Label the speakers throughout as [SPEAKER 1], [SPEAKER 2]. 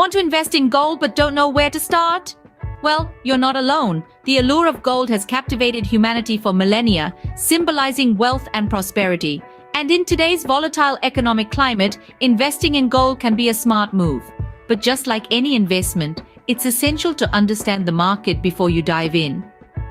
[SPEAKER 1] Want to invest in gold but don't know where to start? Well, you're not alone. The allure of gold has captivated humanity for millennia, symbolizing wealth and prosperity. And in today's volatile economic climate, investing in gold can be a smart move. But just like any investment, it's essential to understand the market before you dive in.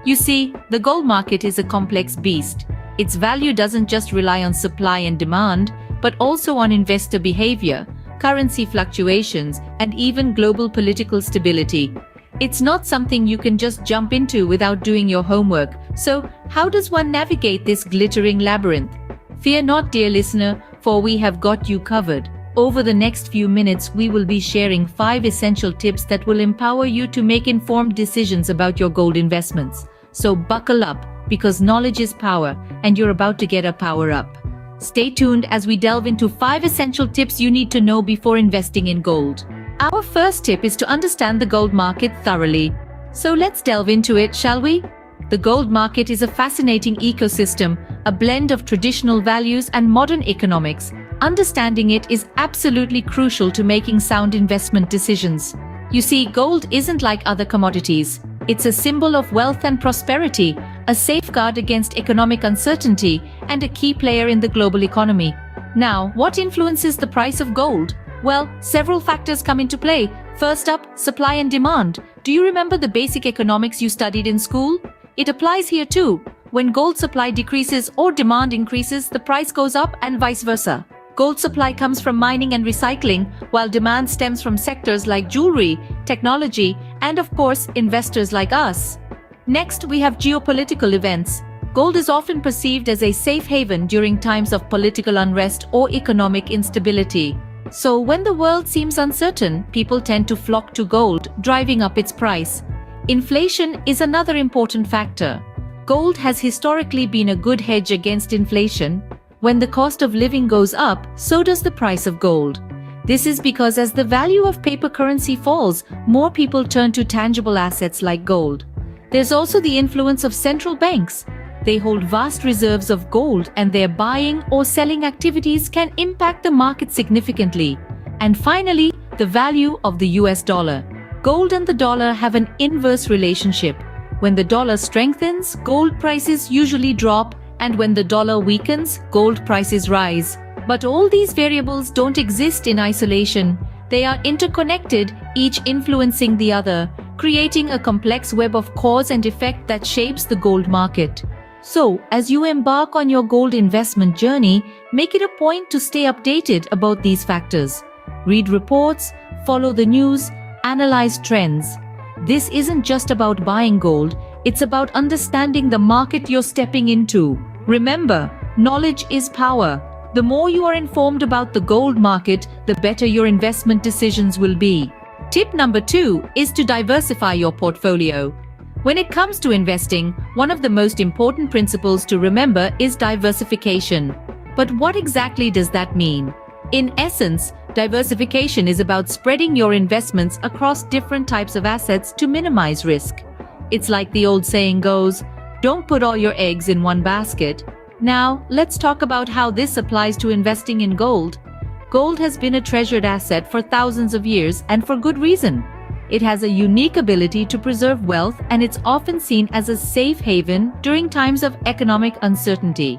[SPEAKER 1] You see, the gold market is a complex beast. Its value doesn't just rely on supply and demand, but also on investor behavior, currency fluctuations, and even global political stability. It's not something you can just jump into without doing your homework. So, how does one navigate this glittering labyrinth? Fear not, dear listener, for we have got you covered. Over the next few minutes, we will be sharing 5 essential tips that will empower you to make informed decisions about your gold investments. So buckle up, because knowledge is power, and you're about to get a power up. Stay tuned as we delve into 5 essential tips you need to know before investing in gold. Our first tip is to understand the gold market thoroughly. So let's delve into it, shall we? The gold market is a fascinating ecosystem, a blend of traditional values and modern economics. Understanding it is absolutely crucial to making sound investment decisions. You see, gold isn't like other commodities. It's a symbol of wealth and prosperity, a safeguard against economic uncertainty, and a key player in the global economy. Now, what influences the price of gold? Well, several factors come into play. First up, supply and demand. Do you remember the basic economics you studied in school? It applies here too. When gold supply decreases or demand increases, the price goes up and vice versa. Gold supply comes from mining and recycling, while demand stems from sectors like jewelry, technology, and of course, investors like us. Next, we have geopolitical events. Gold is often perceived as a safe haven during times of political unrest or economic instability. So when the world seems uncertain, people tend to flock to gold, driving up its price. Inflation is another important factor. Gold has historically been a good hedge against inflation. When the cost of living goes up, so does the price of gold. This is because as the value of paper currency falls, more people turn to tangible assets like gold. There's also the influence of central banks. They hold vast reserves of gold, and their buying or selling activities can impact the market significantly. And finally, the value of the US dollar. Gold and the dollar have an inverse relationship. When the dollar strengthens, gold prices usually drop, and when the dollar weakens, gold prices rise. But all these variables don't exist in isolation. They are interconnected, each influencing the other, creating a complex web of cause and effect that shapes the gold market. So, as you embark on your gold investment journey, make it a point to stay updated about these factors. Read reports, follow the news, analyze trends. This isn't just about buying gold, it's about understanding the market you're stepping into. Remember, knowledge is power. The more you are informed about the gold market, the better your investment decisions will be. Tip number 2 is to diversify your portfolio. When it comes to investing, one of the most important principles to remember is diversification. But what exactly does that mean? In essence, diversification is about spreading your investments across different types of assets to minimize risk. It's like the old saying goes, don't put all your eggs in one basket. Now, let's talk about how this applies to investing in gold. Gold has been a treasured asset for thousands of years, and for good reason. It has a unique ability to preserve wealth, and it's often seen as a safe haven during times of economic uncertainty.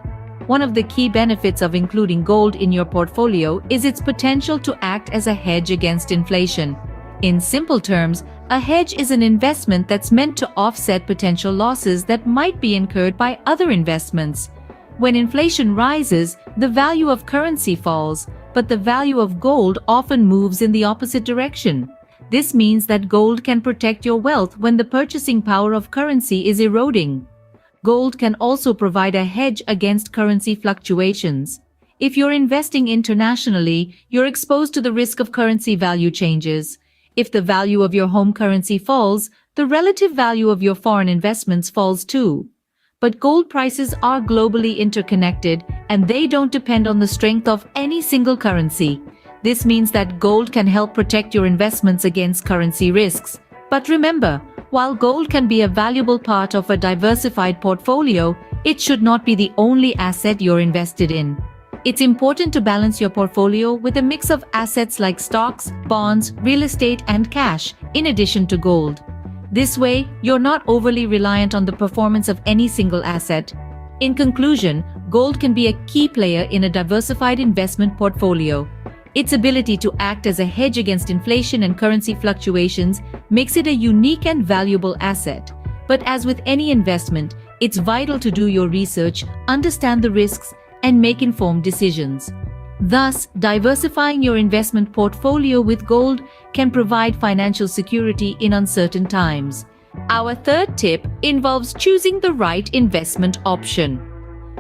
[SPEAKER 1] One of the key benefits of including gold in your portfolio is its potential to act as a hedge against inflation. In simple terms, a hedge is an investment that's meant to offset potential losses that might be incurred by other investments. When inflation rises, the value of currency falls, but the value of gold often moves in the opposite direction. This means that gold can protect your wealth when the purchasing power of currency is eroding. Gold can also provide a hedge against currency fluctuations. If you're investing internationally, you're exposed to the risk of currency value changes. If the value of your home currency falls, the relative value of your foreign investments falls too. But gold prices are globally interconnected, and they don't depend on the strength of any single currency. This means that gold can help protect your investments against currency risks. But remember, while gold can be a valuable part of a diversified portfolio, it should not be the only asset you're invested in. It's important to balance your portfolio with a mix of assets like stocks, bonds, real estate, and cash, in addition to gold. This way, you're not overly reliant on the performance of any single asset. In conclusion, gold can be a key player in a diversified investment portfolio. Its ability to act as a hedge against inflation and currency fluctuations makes it a unique and valuable asset. But as with any investment, it's vital to do your research, understand the risks, and make informed decisions. Thus, diversifying your investment portfolio with gold can provide financial security in uncertain times. Our third tip involves choosing the right investment option.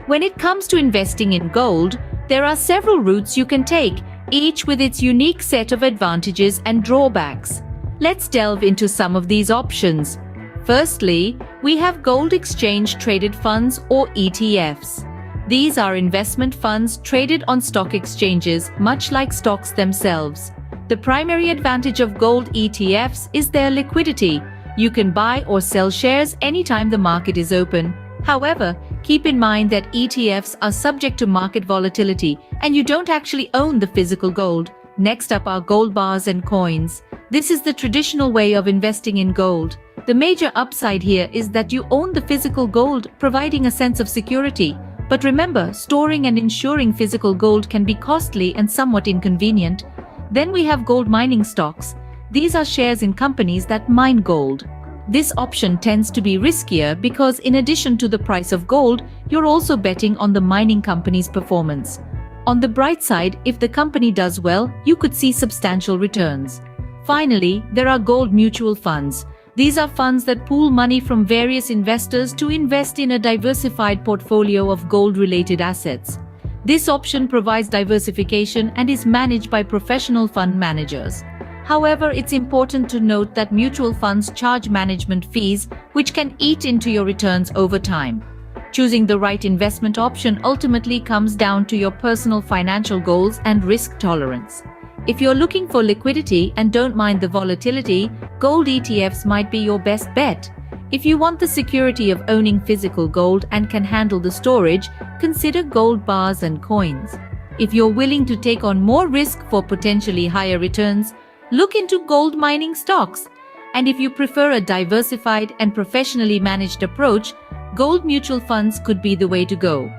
[SPEAKER 1] When it comes to investing in gold, there are several routes you can take, each with its unique set of advantages and drawbacks. Let's delve into some of these options. Firstly, we have gold exchange traded funds or ETFs. These are investment funds traded on stock exchanges, much like stocks themselves. The primary advantage of gold ETFs is their liquidity. You can buy or sell shares anytime the market is open. However, keep in mind that ETFs are subject to market volatility and you don't actually own the physical gold. Next up are gold bars and coins. This is the traditional way of investing in gold. The major upside here is that you own the physical gold, providing a sense of security. But remember, storing and insuring physical gold can be costly and somewhat inconvenient. Then we have gold mining stocks. These are shares in companies that mine gold. This option tends to be riskier because in addition to the price of gold, you're also betting on the mining company's performance. On the bright side, if the company does well, you could see substantial returns. Finally, there are gold mutual funds. These are funds that pool money from various investors to invest in a diversified portfolio of gold-related assets. This option provides diversification and is managed by professional fund managers. However, it's important to note that mutual funds charge management fees, which can eat into your returns over time. Choosing the right investment option ultimately comes down to your personal financial goals and risk tolerance. If you're looking for liquidity and don't mind the volatility, gold ETFs might be your best bet. If you want the security of owning physical gold and can handle the storage, consider gold bars and coins. If you're willing to take on more risk for potentially higher returns, look into gold mining stocks. And if you prefer a diversified and professionally managed approach, gold mutual funds could be the way to go.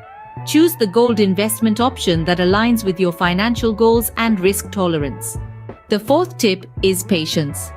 [SPEAKER 1] Choose the gold investment option that aligns with your financial goals and risk tolerance. The fourth tip is patience.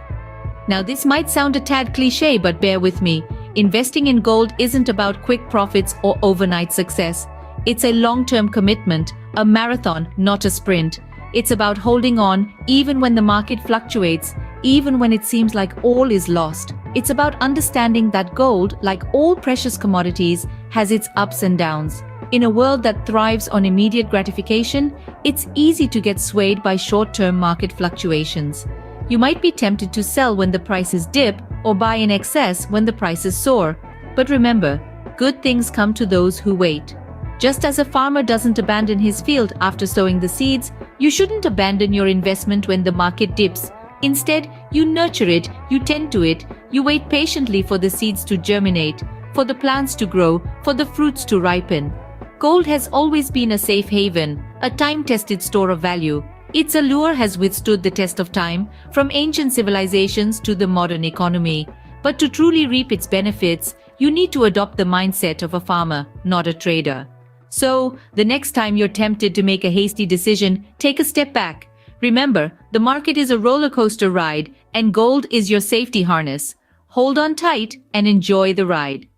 [SPEAKER 1] Now this might sound a tad cliche, but bear with me. Investing in gold isn't about quick profits or overnight success. It's a long-term commitment, a marathon, not a sprint. It's about holding on even when the market fluctuates, even when it seems like all is lost. It's about understanding that gold, like all precious commodities, has its ups and downs. In a world that thrives on immediate gratification, it's easy to get swayed by short-term market fluctuations. You might be tempted to sell when the prices dip or buy in excess when the prices soar. But remember, good things come to those who wait. Just as a farmer doesn't abandon his field after sowing the seeds, you shouldn't abandon your investment when the market dips. Instead, you nurture it, you tend to it, you wait patiently for the seeds to germinate, for the plants to grow, for the fruits to ripen. Gold has always been a safe haven, a time-tested store of value. Its allure has withstood the test of time, from ancient civilizations to the modern economy. But to truly reap its benefits, you need to adopt the mindset of a farmer, not a trader. So, the next time you're tempted to make a hasty decision, take a step back. Remember, the market is a roller coaster ride, and gold is your safety harness. Hold on tight and enjoy the ride.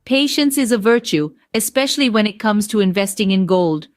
[SPEAKER 1] Patience is a virtue, especially when it comes to investing in gold.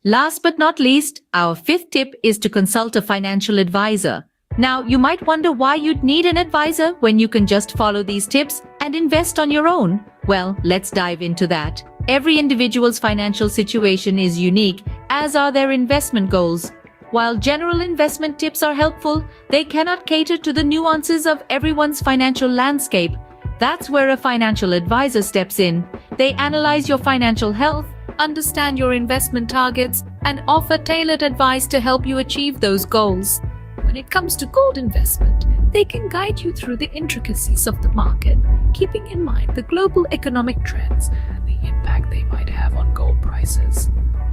[SPEAKER 1] Last but not least, our fifth tip is to consult a financial advisor. Now, you might wonder why you'd need an advisor when you can just follow these tips and invest on your own. Well, let's dive into that. Every individual's financial situation is unique, as are their investment goals. While general investment tips are helpful, they cannot cater to the nuances of everyone's financial landscape. That's where a financial advisor steps in. They analyze your financial health, understand your investment targets, and offer tailored advice to help you achieve those goals. When it comes to gold investment, they can guide you through the intricacies of the market, keeping in mind the global economic trends and the impact they might have on gold prices.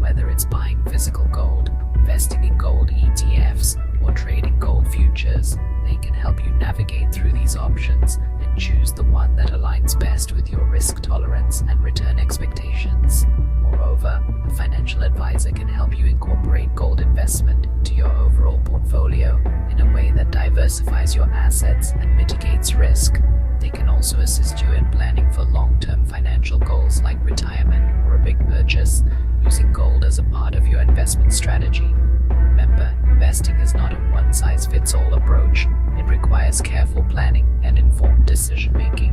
[SPEAKER 2] Whether it's buying physical gold, investing in gold ETFs, or trading gold futures, they can help you navigate through these options and choose the one that aligns best with your risk tolerance and return expectations. Moreover, a financial advisor can help you incorporate gold investment into your overall portfolio in a way that diversifies your assets and mitigates risk. They can also assist you in planning for long-term financial goals like retirement or a big purchase, using gold as a part of your investment strategy. Remember, investing is not a one-size-fits-all approach. It requires careful planning and informed decision-making.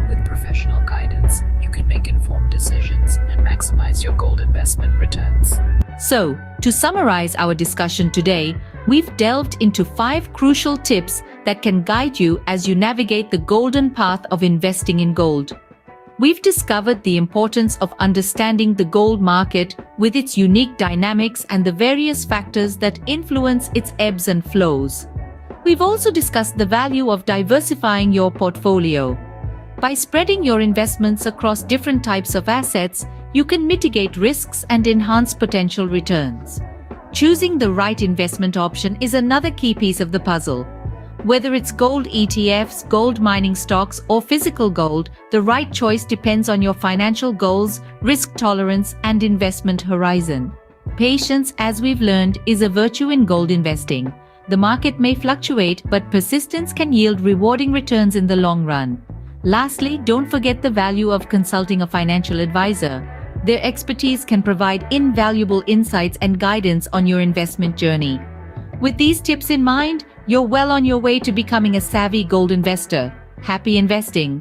[SPEAKER 2] With professional guidance, you can make informed decisions and maximize your gold investment returns.
[SPEAKER 1] So, to summarize our discussion today, we've delved into 5 crucial tips that can guide you as you navigate the golden path of investing in gold. We've discovered the importance of understanding the gold market with its unique dynamics and the various factors that influence its ebbs and flows. We've also discussed the value of diversifying your portfolio. By spreading your investments across different types of assets, you can mitigate risks and enhance potential returns. Choosing the right investment option is another key piece of the puzzle. Whether it's gold ETFs, gold mining stocks, or physical gold, the right choice depends on your financial goals, risk tolerance, and investment horizon. Patience, as we've learned, is a virtue in gold investing. The market may fluctuate, but persistence can yield rewarding returns in the long run. Lastly, don't forget the value of consulting a financial advisor. Their expertise can provide invaluable insights and guidance on your investment journey. With these tips in mind, you're well on your way to becoming a savvy gold investor. Happy investing!